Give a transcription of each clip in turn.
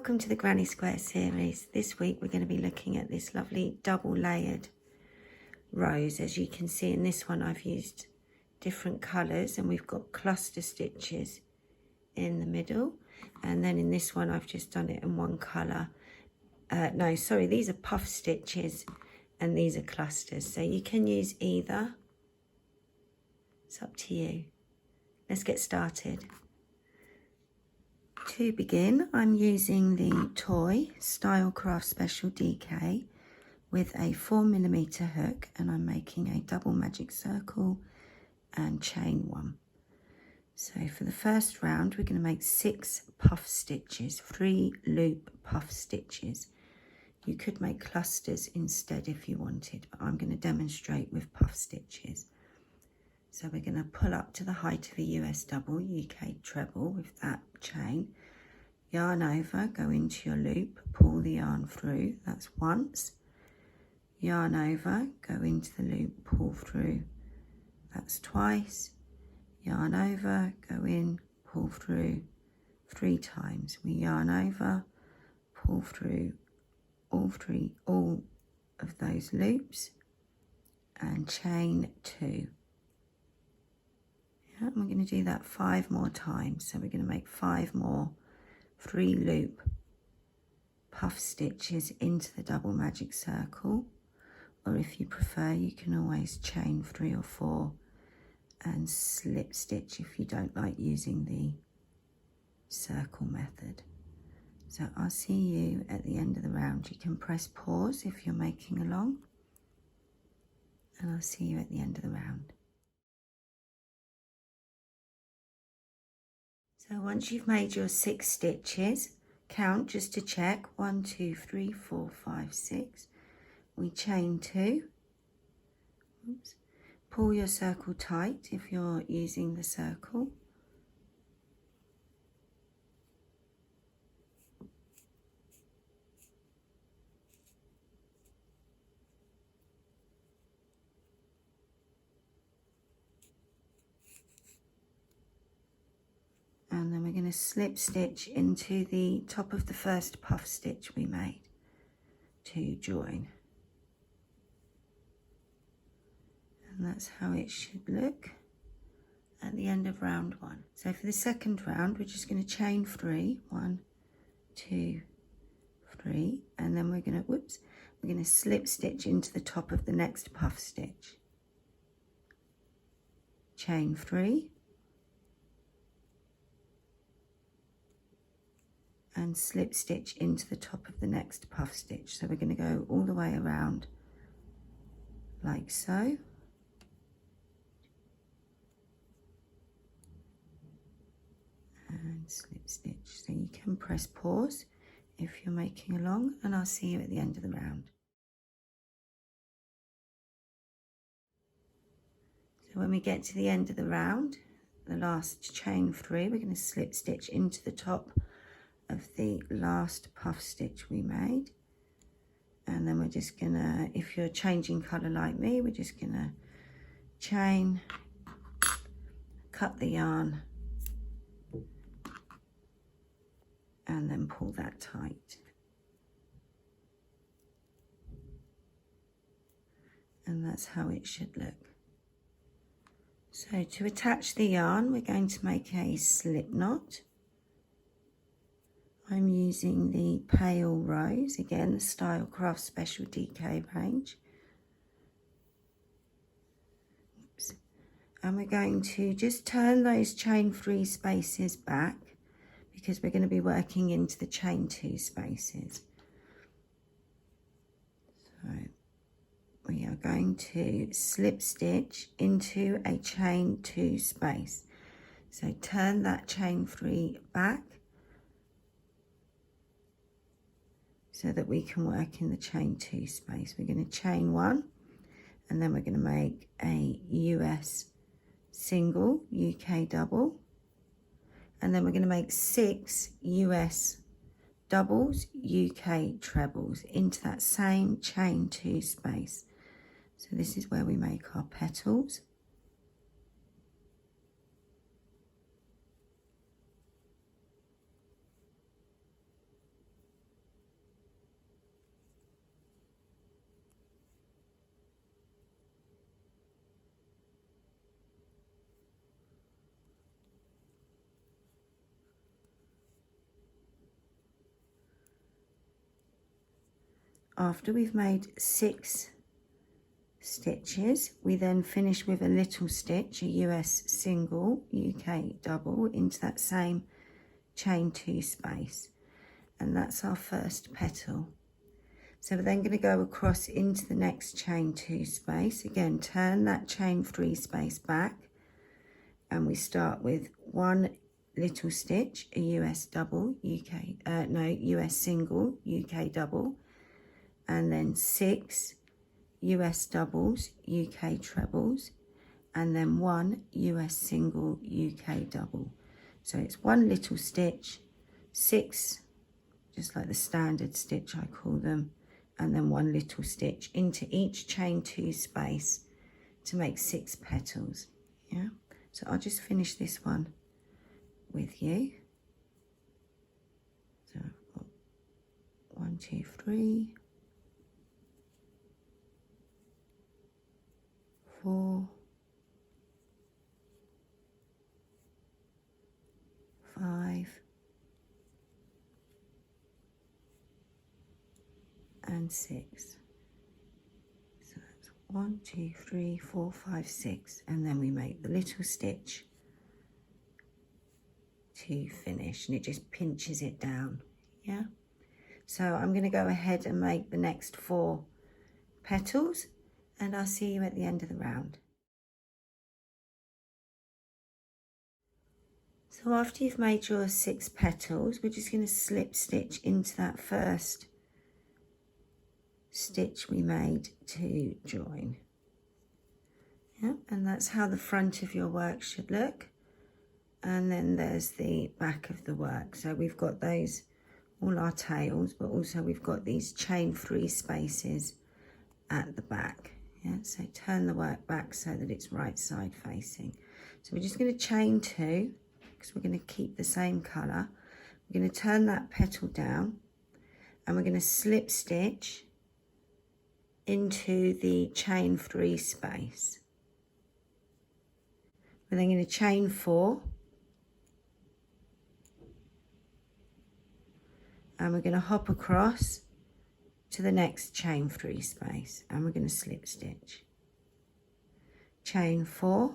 welcome to the Granny Square series. This week we're going to be looking at this lovely double layered rose. As you can see in this one I've used different colours and we've got cluster stitches in the middle, and then in this one I've just done it in one colour. No, sorry, these are puff stitches and these are clusters, so you can use either. It's up to you. Let's get started. To begin, I'm using the toy Stylecraft Special DK with a 4mm hook, and I'm making a double magic circle and chain one. So for the first round we're going to make 6 puff stitches, 3 loop puff stitches. You could make clusters instead if you wanted, but I'm going to demonstrate with puff stitches. So we're going to pull up to the height of a US double, UK treble with that chain, yarn over, go into your loop, pull the yarn through, that's once, yarn over, go into the loop, pull through, that's twice, yarn over, go in, pull through 3 times. We yarn over, pull through all of those loops and chain 2. Yeah, and we're going to do that 5 more times. So we're going to make 5 more 3 loop puff stitches into the double magic circle, or if you prefer you can always chain 3 or 4 and slip stitch if you don't like using the circle method. So I'll see you at the end of the round. You can press pause if you're making along, and I'll see you at the end of the round. So once you've made your 6 stitches, count just to check, 1, 2, 3, 4, 5, 6. We chain 2. Oops. Pull your circle tight if you're using the circle. And then we're going to slip stitch into the top of the first puff stitch we made to join. And that's how it should look at the end of round 1. So for the second round we're just going to chain 3, 1, 2, 3, and then we're going to slip stitch into the top of the next puff stitch. Chain 3. And slip stitch into the top of the next puff stitch. So we're going to go all the way around like so. And slip stitch. So you can press pause if you're making along, and I'll see you at the end of the round. So when we get to the end of the round, the last chain 3, we're going to slip stitch into the top of the last puff stitch we made, and then we're just gonna, if you're changing colour like me, we're just gonna chain, cut the yarn, and then pull that tight. And that's how it should look. So to attach the yarn, we're going to make a slip knot. I'm using the Pale Rose, again the Stylecraft Special DK range. Oops. And we're going to just turn those chain 3 spaces back because we're going to be working into the chain 2 spaces. So we are going to slip stitch into a chain 2 space. So turn that chain 3 back so that we can work in the chain 2 space. We're going to chain 1, and then we're going to make a US single, UK double, and then we're going to make 6 US doubles, UK trebles into that same chain 2 space. So this is where we make our petals. after we've made 6 stitches, we then finish with a little stitch, a US single, UK double, into that same chain 2 space, and that's our first petal. So we're then going to go across into the next chain 2 space. Again, turn that chain 3 space back, and we start with 1 little stitch, a US double, US single, UK double, and then 6 US doubles, UK trebles, and then 1 US single, UK double. So it's 1 little stitch, 6, just like the standard stitch I call them, and then 1 little stitch into each chain 2 space to make 6 petals. Yeah, so I'll just finish this one with you. So I've got 1, 2, 3, 4, 5, and 6. So that's 1, 2, 3, 4, 5, 6, and then we make the little stitch to finish, and it just pinches it down. Yeah, so I'm going to go ahead and make the next 4 petals, and I'll see you at the end of the round. So after you've made your 6 petals, we're just going to slip stitch into that first stitch we made to join. Yeah, and that's how the front of your work should look. And then there's the back of the work. So we've got those, all our tails, but also we've got these chain 3 spaces at the back. Yeah, so turn the work back so that it's right side facing. So we're just going to chain 2, because we're going to keep the same colour. We're going to turn that petal down, and we're going to slip stitch into the chain 3 space. We're then going to chain 4, and we're going to hop across to the next chain 3 space, and we're going to slip stitch, chain 4,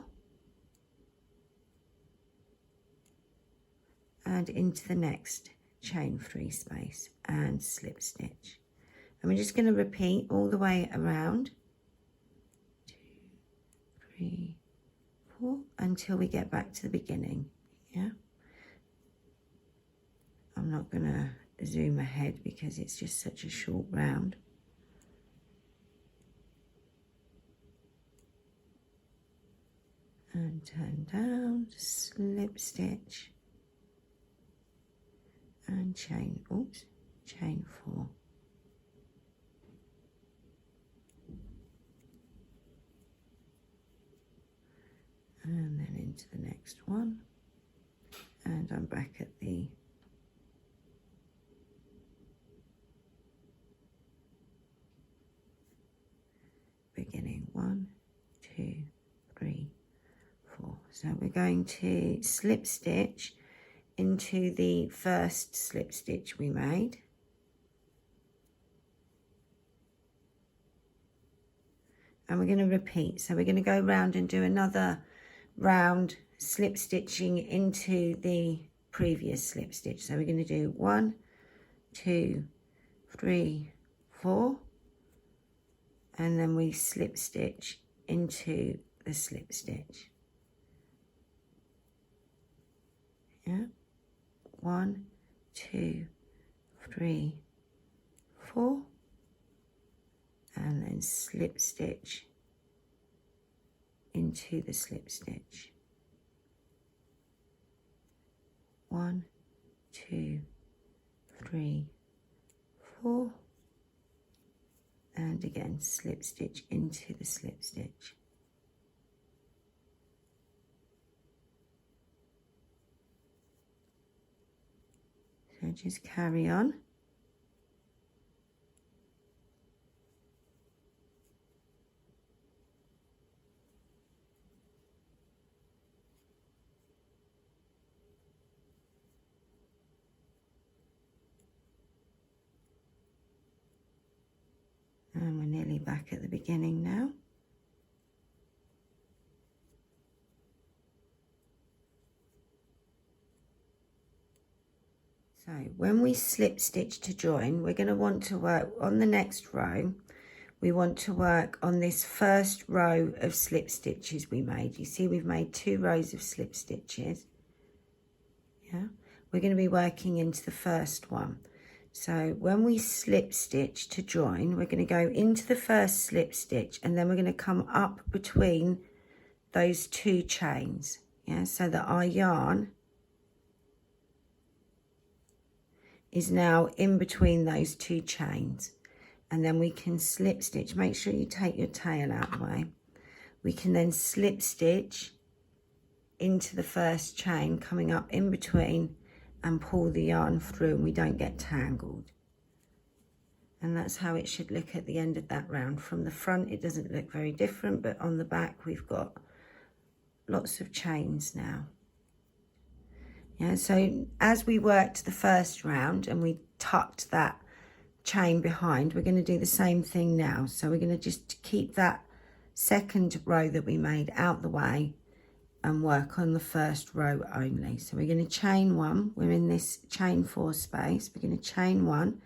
and into the next chain 3 space and slip stitch. And we're just going to repeat all the way around, 2, 3, 4, until we get back to the beginning. Yeah, I'm not going to zoom ahead because it's just such a short round. And turn down, slip stitch, and chain 4. And then into the next one, and I'm back at the beginning. 1, 2, 3, 4. So we're going to slip stitch into the first slip stitch we made, and we're going to repeat. So we're going to go round and do another round slip stitching into the previous slip stitch. So we're going to do 1, 2, 3, 4, and then we slip stitch into the slip stitch. Yeah, 1, 2, 3, 4, and then slip stitch into the slip stitch. 1, 2, 3, 4, and again slip stitch into the slip stitch. So just carry on. way back at the beginning now. So when we slip stitch to join, we're going to want to work on the next row. We want to work on this first row of slip stitches we made. You see we've made 2 rows of slip stitches. Yeah, we're going to be working into the first one. So when we slip stitch to join, we're going to go into the first slip stitch and then we're going to come up between those 2 chains. Yeah, so that our yarn is now in between those 2 chains, and then we can slip stitch. Make sure you take your tail out of the way. We can then slip stitch into the first chain coming up in between and pull the yarn through, and we don't get tangled. And that's how it should look at the end of that round. From the front it doesn't look very different, but on the back we've got lots of chains now. Yeah, so as we worked the first round and we tucked that chain behind, we're going to do the same thing now. So we're going to just keep that second row that we made out the way and work on the first row only. So we're going to chain 1. We're in this chain 4 space. We're going to chain 1.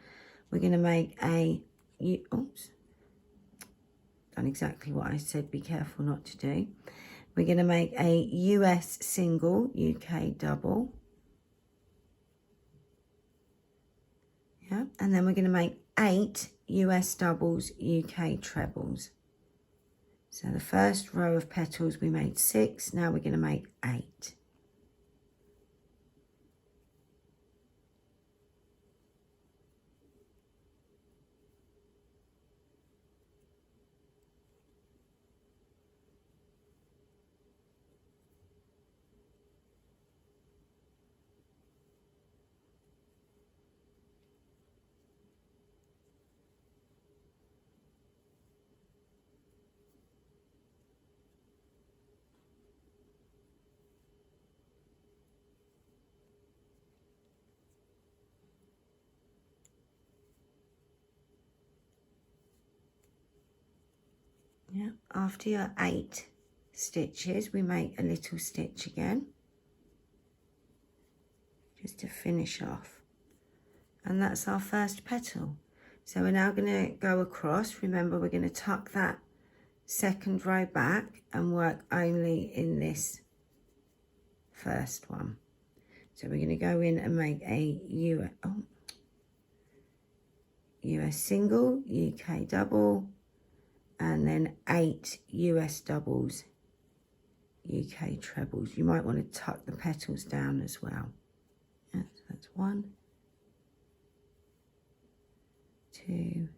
We're going to make a, oops, done exactly what I said, be careful not to do. We're going to make a US single, UK double. Yeah, and then we're going to make 8 US doubles, UK trebles. So the first row of petals we made 6, now we're going to make 8. Yeah, after your 8 stitches, we make a little stitch again, just to finish off. And that's our first petal. So we're now going to go across. Remember, we're going to tuck that second row back and work only in this first one. So we're going to go in and make a US single, UK double, and then 8 US doubles, UK trebles. You might want to tuck the petals down as well. Yeah, so that's 1, 2,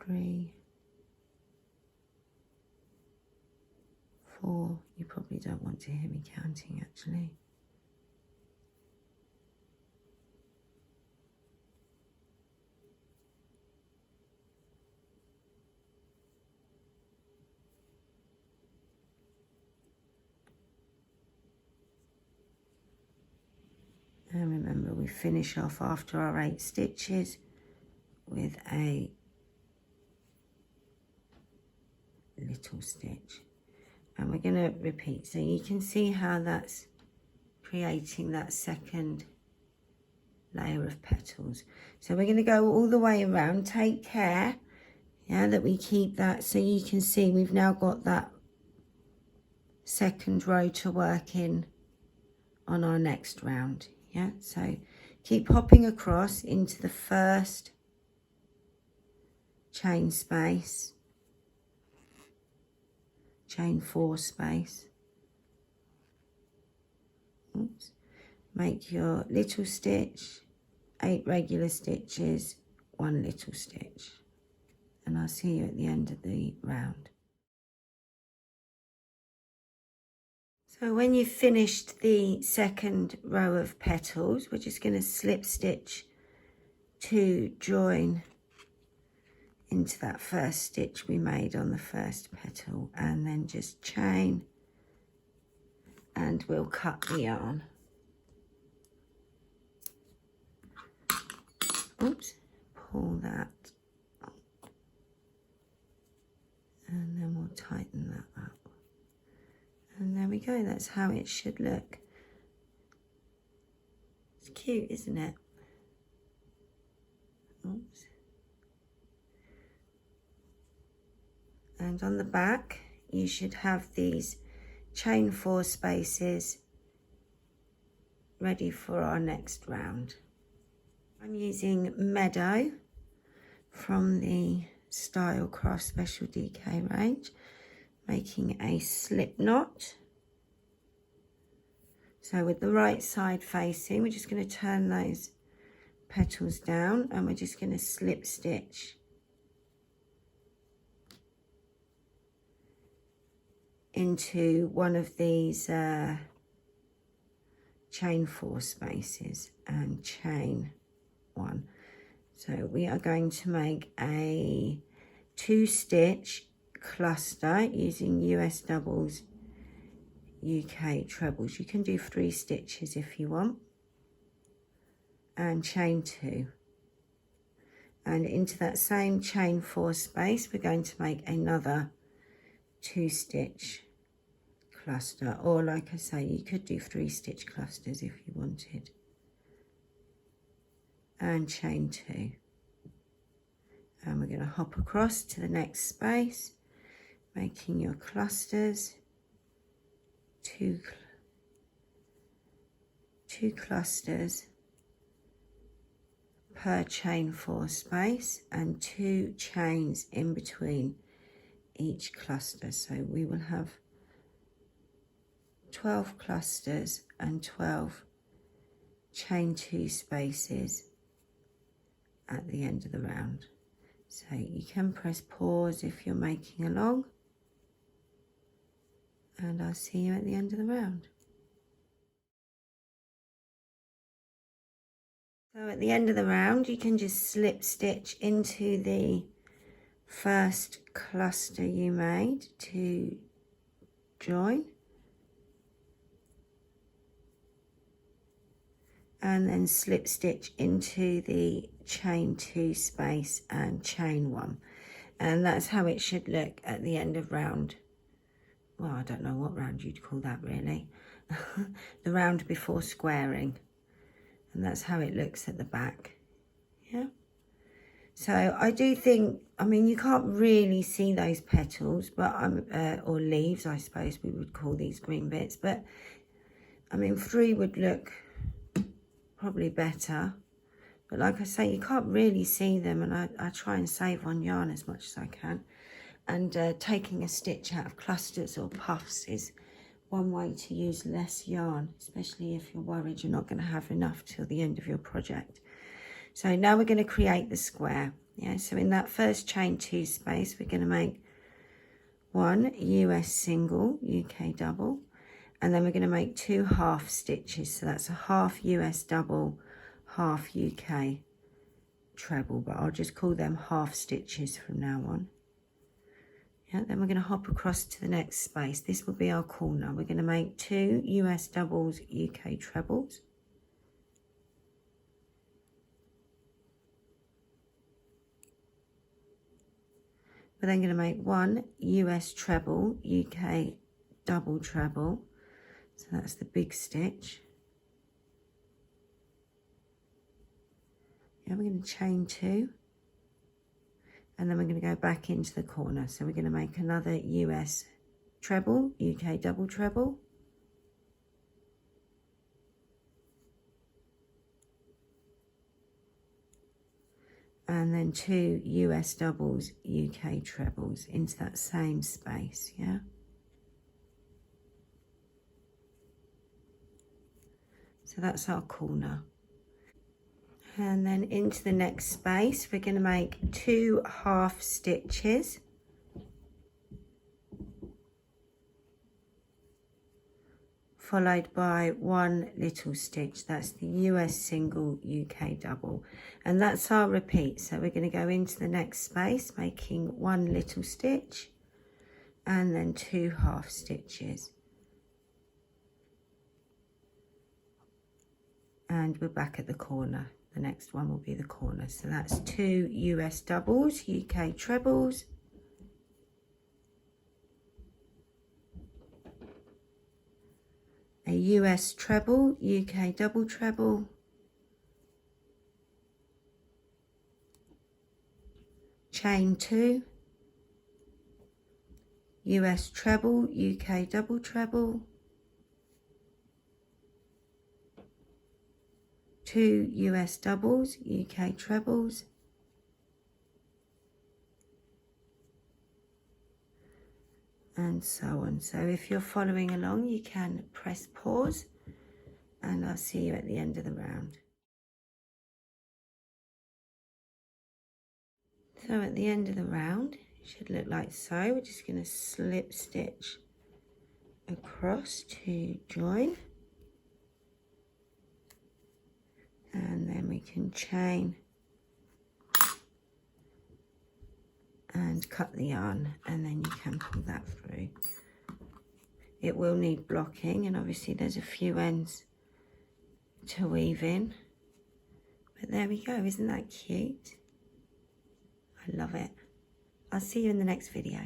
3, 4. You probably don't want to hear me counting actually. 5. And remember, we finish off after our 8 stitches with a little stitch, and we're going to repeat. So you can see how that's creating that second layer of petals. So we're going to go all the way around. Take care, yeah, that we keep that. So you can see we've now got that second row to work in on our next round. Yeah, so keep hopping across into the first chain space, chain 4 space. Oops. Make your little stitch, 8 regular stitches, 1 little stitch, and I'll see you at the end of the round. So when you've finished the second row of petals, we're just going to slip stitch to join into that first stitch we made on the first petal, and then just chain, and we'll cut the yarn. Oops, pull that, and then we'll tighten that up. And there we go, that's how it should look. It's cute, isn't it? Oops. And on the back, you should have these chain 4 spaces ready for our next round. I'm using Meadow from the Style Craft Special DK range, making a slip knot. So with the right side facing, we're just going to turn those petals down and we're just going to slip stitch into one of these chain 4 spaces and chain 1. So we are going to make a 2-stitch cluster using US doubles, UK trebles. You can do 3 stitches if you want, and chain 2. And into that same chain 4 space, we're going to make another 2-stitch cluster, or like I say, you could do 3-stitch clusters if you wanted, and chain 2. And we're going to hop across to the next space, making your clusters, two clusters per chain 4 space, and 2 chains in between each cluster. So we will have 12 clusters and 12 chain 2 spaces at the end of the round. So you can press pause if you're making along, and I'll see you at the end of the round. So at the end of the round, you can just slip stitch into the first cluster you made to join, and then slip stitch into the chain 2 space and chain 1. And that's how it should look at the end of round, well, I don't know what round you'd call that really, the round before squaring. And that's how it looks at the back. Yeah. So I do think, I mean, you can't really see those petals, but or leaves, I suppose we would call these green bits, but I mean 3 would look probably better. But like I say, you can't really see them, and I try and save on yarn as much as I can. And taking a stitch out of clusters or puffs is one way to use less yarn, especially if you're worried you're not going to have enough till the end of your project. So now we're going to create the square. Yeah, so in that first chain 2 space, we're going to make 1 US single, UK double, and then we're going to make 2 half stitches. So that's a half US double, half UK treble, but I'll just call them half stitches from now on. Yeah, then we're going to hop across to the next space. This will be our corner. We're going to make 2 US doubles, UK trebles. We're then going to make 1 US treble, UK double treble. So that's the big stitch. Yeah, we're going to chain 2. And then we're going to go back into the corner. So we're going to make another US treble, UK double treble. And then 2 US doubles, UK trebles into that same space, yeah? So that's our corner. And then into the next space, we're going to make 2 half stitches. Followed by 1 little stitch. That's the US single, UK double. And that's our repeat. So we're going to go into the next space, making 1 little stitch and then 2 half stitches. And we're back at the corner. the next one will be the corner. So that's 2 US doubles, UK trebles, a US treble, UK double treble, chain 2, US treble, UK double treble, 2 US doubles, UK trebles, and so on. So if you're following along, you can press pause, and I'll see you at the end of the round. So at the end of the round, it should look like so. We're just going to slip stitch across to join, and then we can chain and cut the yarn, and then you can pull that through. It will need blocking, and obviously there's a few ends to weave in, but there we go. Isn't that cute? I love it. I'll see you in the next video.